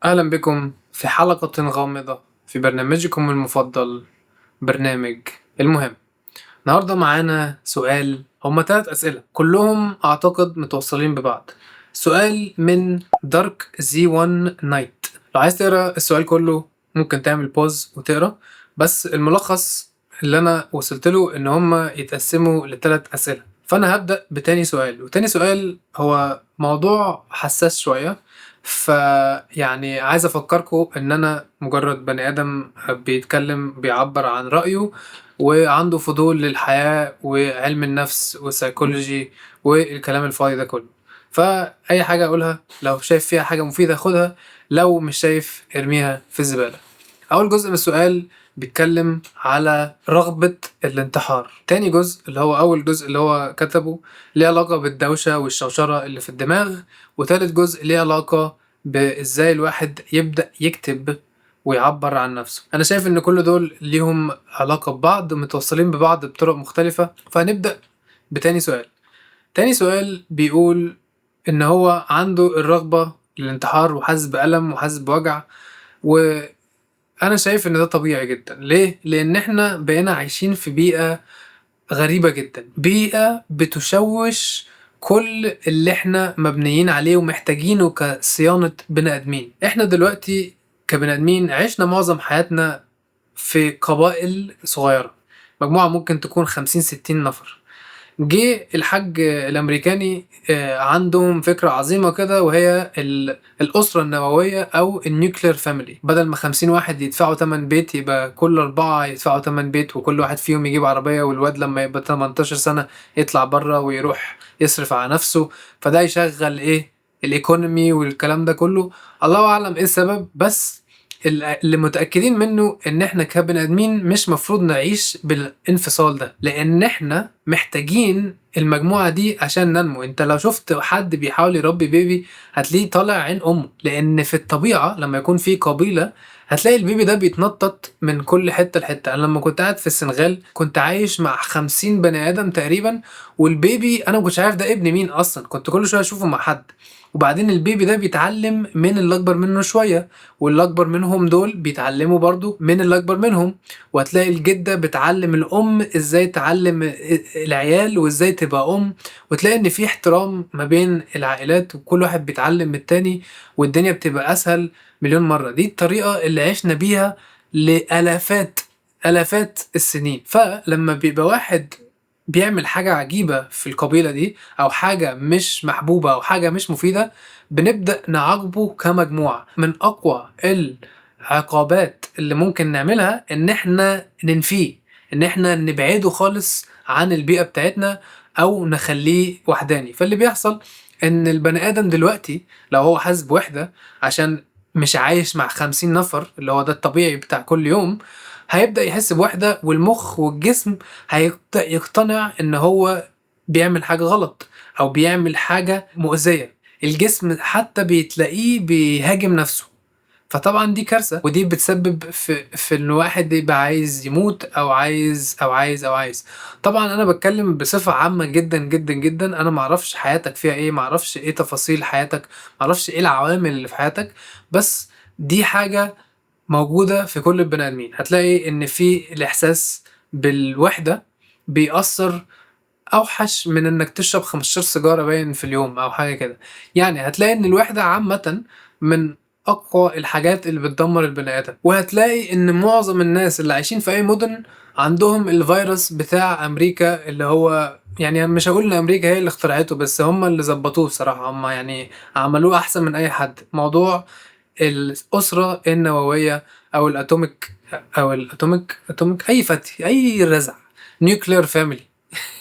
أهلا بكم في حلقة غامضة في برنامجكم المفضل، برنامج المهم. النهاردة معانا سؤال، هما 3 أسئلة كلهم أعتقد متوصلين ببعض. سؤال من دارك زي 1 نايت. لو عايز تقرأ السؤال كله ممكن تعمل بوز وتقرأ، بس الملخص اللي أنا وصلت له إن هما يتقسموا ل3 أسئلة. فأنا هبدأ بتاني سؤال، وتاني سؤال هو موضوع حساس شوية. فيعني عايز أفكركم إن أنا مجرد بني آدم بيتكلم بيعبر عن رأيه وعنده فضول للحياة وعلم النفس والسيكولوجي والكلام الفاضي ده كله. فأي حاجة أقولها لو شايف فيها حاجة مفيدة خدها، لو مش شايف ارميها في الزبالة. أول جزء من السؤال بيتكلم على رغبة الانتحار. تاني جزء اللي هو أول جزء اللي هو كتبه ليه علاقة بالدوشة والشوشرة اللي في الدماغ، وتالت جزء ليه علاقة بإزاي الواحد يبدأ يكتب ويعبر عن نفسه. أنا شايف إن كل دول ليهم علاقة ببعض، متوصلين ببعض بطرق مختلفة. فهنبدأ بتاني سؤال. تاني سؤال بيقول إن هو عنده الرغبة للانتحار وحاسس بألم وحاسس بوجع، وأنا شايف إن ده طبيعي جدا. ليه؟ لأن إحنا بقينا عايشين في بيئة غريبة جدا، بيئة بتشوش كل اللي احنا مبنيين عليه ومحتاجينه كصيانة بني آدمين. احنا دلوقتي كبني آدمين عشنا معظم حياتنا في قبائل صغيرة، مجموعة ممكن تكون 50 60 نفر. جه الحاج الأمريكاني عندهم فكرة عظيمة كده، وهي الأسرة النووية أو النيوكلير فاميلي. بدل ما 50 واحد يدفعوا تمن بيت، يبقى كل 4 يدفعوا تمن بيت، وكل واحد فيهم يجيب عربية، والواد لما يبقى 18 سنة يطلع بره ويروح يصرف على نفسه. فده يشغل إيه؟ الإيكونومي والكلام ده كله. الله أعلم إيه السبب، بس اللي متأكدين منه ان احنا كبني ادمين مش مفروض نعيش بالانفصال ده، لان احنا محتاجين المجموعة دي عشان ننمو. انت لو شفت حد بيحاول يربي بيبي هتلاقيه طالع عين امه، لان في الطبيعة لما يكون في قبيلة هتلاقي البيبي ده بيتنطط من كل حتة لحتة. انا لما كنت قاعد في السنغال كنت عايش مع 50 بني ادم تقريبا، والبيبي انا مكنتش عارف ده ابن مين اصلا، كنت كل شوية اشوفه مع حد. وبعدين البيبي ده بيتعلم من اللي اكبر منه شوية، واللي اكبر منهم دول بيتعلموا برضو من اللي اكبر منهم، وهتلاقي الجدة بتعلم الام ازاي تعلم العيال وازاي تبقى ام، وتلاقي ان في احترام ما بين العائلات وكل واحد بيتعلم من التاني، والدنيا بتبقى اسهل مليون مرة. دي الطريقة اللي عشنا بيها لآلافات آلافات السنين. فلما بيبقى واحد بيعمل حاجة عجيبة في القبيلة دي، أو حاجة مش محبوبة أو حاجة مش مفيدة، بنبدأ نعاقبه كمجموعة. من أقوى العقابات اللي ممكن نعملها إن إحنا ننفيه، إن إحنا نبعده خالص عن البيئة بتاعتنا أو نخليه وحداني. فاللي بيحصل إن البني آدم دلوقتي لو هو حاسس بوحدة عشان مش عايش مع 50 نفر اللي هو ده الطبيعي بتاع كل يوم، هيبدأ يحس بوحدة، والمخ والجسم هيبدأ يقتنع إن هو بيعمل حاجة غلط أو بيعمل حاجة مؤذية. الجسم حتى بتلاقيه بيهاجم نفسه. فطبعا دي كارثة، ودي بتسبب في ان واحد يبقى عايز يموت او عايز. طبعا انا بتكلم بصفة عامة جدا جدا جدا. انا معرفش حياتك فيها ايه، معرفش ايه تفاصيل حياتك، معرفش ايه العوامل اللي في حياتك، بس دي حاجة موجودة في كل البني ادمين. هتلاقي ان في الاحساس بالوحدة بيأثر اوحش من انك تشرب 15 سيجارة باين في اليوم او حاجة كده. يعني هتلاقي ان الوحدة عامة من اقوى الحاجات اللي بتدمر البني ادم. وهتلاقي ان معظم الناس اللي عايشين في اي مدن عندهم الفيروس بتاع امريكا، اللي هو يعني مش هقول ان امريكا هي اللي اخترعته، بس هم اللي ظبطوه بصراحة. هم يعني عملوه احسن من اي حد. موضوع الاسرة النووية او الاتوميك او الاتوميك اي فتي اي رزع، نيوكلير فاميلي.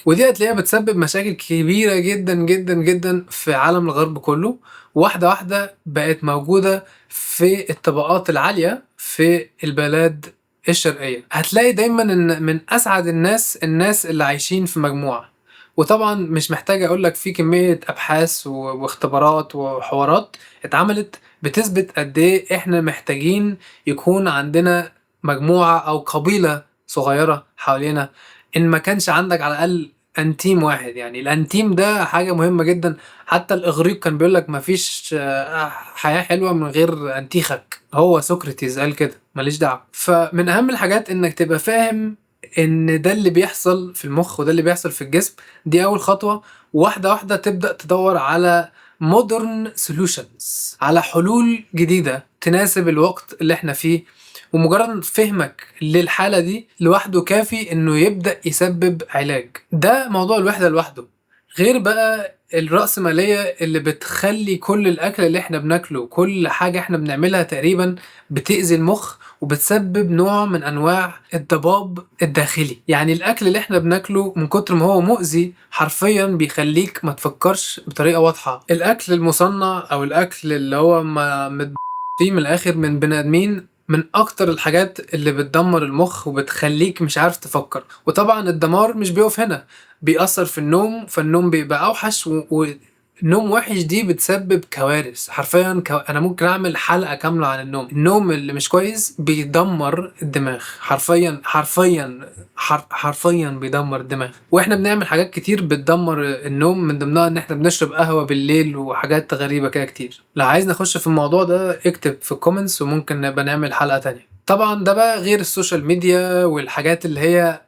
ودي هتلاقيها بتسبب مشاكل كبيرة جدا جدا جدا في عالم الغرب كله. واحدة واحدة بقت موجودة في الطبقات العالية في البلاد الشرقية. هتلاقي دايما ان من اسعد الناس اللي عايشين في مجموعة. وطبعا مش محتاج اقولك في كمية ابحاث واختبارات وحوارات اتعملت بتثبت قد ايه احنا محتاجين يكون عندنا مجموعة او قبيلة صغيرة حوالينا. ان ما كانش عندك على الاقل انتيم واحد. يعني الانتيم ده حاجة مهمة جدا، حتى الاغريق كان بيقولك مفيش حياة حلوة من غير انتيخك، هو سقراطيس قال كده، ماليش دعوة. فمن اهم الحاجات انك تبقى فاهم ان ده اللي بيحصل في المخ وده اللي بيحصل في الجسم. دي اول خطوة، واحدة واحدة تبدأ تدور على modern solutions، على حلول جديدة تناسب الوقت اللي احنا فيه. ومجرد فهمك للحالة دي لوحده كافي انه يبدأ يسبب علاج. ده موضوع الوحدة لوحده، غير بقى الرأسمالية اللي بتخلي كل الأكل اللي احنا بناكله، كل حاجة احنا بنعملها تقريبا بتأذي المخ وبتسبب نوع من أنواع الضباب الداخلي. يعني الأكل اللي احنا بناكله من كتر ما هو مؤذي حرفيا بيخليك ما تفكرش بطريقة واضحة. الأكل المصنع أو الأكل اللي هو ما فيه من الآخر من بني آدمين، من اكتر الحاجات اللي بتدمر المخ وبتخليك مش عارف تفكر. وطبعا الدمار مش بيقف هنا، بيأثر في النوم، فالنوم بيبقى اوحش النوم وحش دي بتسبب كوارث حرفيا. انا ممكن اعمل حلقة كاملة عن النوم. النوم اللي مش كويس بيدمر الدماغ حرفيا حرفيا حرفيا بيدمر الدماغ. واحنا بنعمل حاجات كتير بتدمر النوم، من ضمنها ان احنا بنشرب قهوة بالليل وحاجات غريبة كده كتير. لو عايز نخش في الموضوع ده اكتب في الكومنتس وممكن نبقى نعمل حلقة تانية. طبعا ده بقى غير السوشيال ميديا والحاجات اللي هي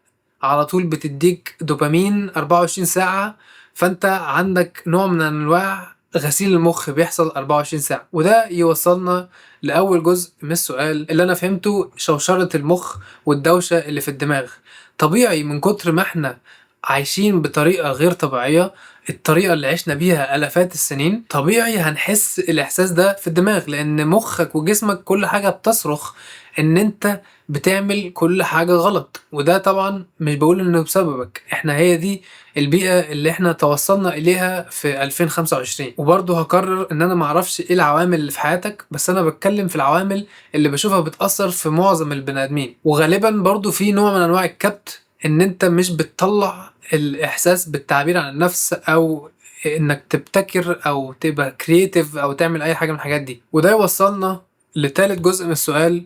على طول بتديك دوبامين 24 ساعة. فانت عندك نوع من انواع غسيل المخ بيحصل 24 ساعة. وده يوصلنا لأول جزء من السؤال اللي أنا فهمته، شوشرة المخ والدوشة اللي في الدماغ. طبيعي من كتر ما احنا عايشين بطريقة غير طبيعية، الطريقة اللي عشنا بيها آلافات السنين، طبيعي هنحس الإحساس ده في الدماغ، لأن مخك وجسمك كل حاجة بتصرخ إن أنت بتعمل كل حاجة غلط. وده طبعا مش بقول إنه بسببك، احنا هي دي البيئة اللي احنا توصلنا إليها في 2025. وبرضه هكرر إن أنا معرفش إيه العوامل اللي في حياتك، بس أنا بتكلم في العوامل اللي بشوفها بتأثر في معظم البني آدمين. وغالبا برضه في نوع من أنواع الكبت، ان انت مش بتطلع الاحساس بالتعبير عن النفس او انك تبتكر او تبقى كرييتيف او تعمل اي حاجة من الحاجات دي. وده يوصلنا لتالت جزء من السؤال،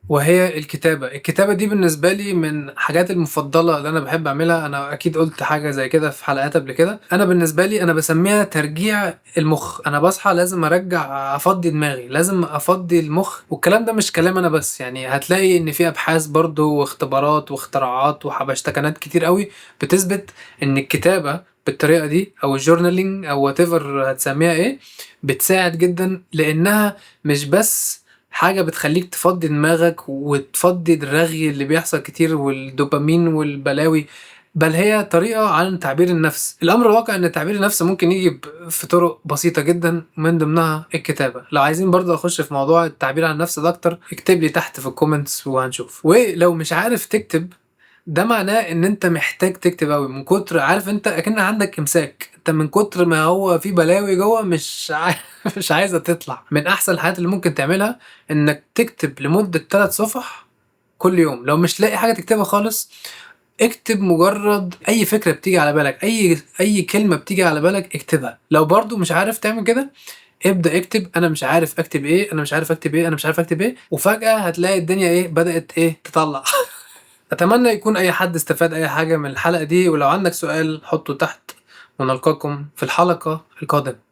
وهي الكتابة. الكتابة دي بالنسبة لي من الحاجات المفضلة اللي أنا بحب أعملها. أنا أكيد قلت حاجة زي كده في حلقات قبل كده. أنا بالنسبة لي أنا بسميها ترجيع المخ. أنا بصحى لازم أرجع أفضي دماغي، لازم أفضي المخ. والكلام ده مش كلام أنا بس، يعني هتلاقي إن في أبحاث برضو واختبارات واختراعات وحبشتكنات كتير قوي بتثبت إن الكتابة بالطريقة دي أو الجورنالينج أو whatever هتسميها إيه، بتساعد جدا، لأنها مش بس حاجة بتخليك تفضي دماغك وتفضي الرغي اللي بيحصل كتير والدوبامين والبلاوي، بل هي طريقة عن تعبير النفس. الأمر الواقع إن تعبير النفس ممكن يجي في طرق بسيطة جدا، من ضمنها الكتابة. لو عايزين برضه أخش في موضوع التعبير عن النفس ده أكتر، اكتب لي تحت في الكومنتس وهنشوف. ولو مش عارف تكتب، ده معناه ان انت محتاج تكتب اوي، من كتر عارف انت اكن عندك امساك، انت من كتر ما هو في بلاوي جوه مش عايزه تطلع. من احسن الحاجات اللي ممكن تعملها انك تكتب لمدة 3 صفح كل يوم. لو مش لاقي حاجة تكتبها خالص، اكتب مجرد اي فكرة بتيجي على بالك، اي كلمة بتيجي على بالك اكتبها. لو برضو مش عارف تعمل كده، ابدأ اكتب انا مش عارف اكتب ايه، انا مش عارف اكتب ايه، انا مش عارف اكتب ايه، وفجأة هتلاقي الدنيا ايه بدأت ايه تطلع. اتمنى يكون اي حد استفاد اي حاجة من الحلقة دي، ولو عندك سؤال حطه تحت، ونلقاكم في الحلقة القادمة.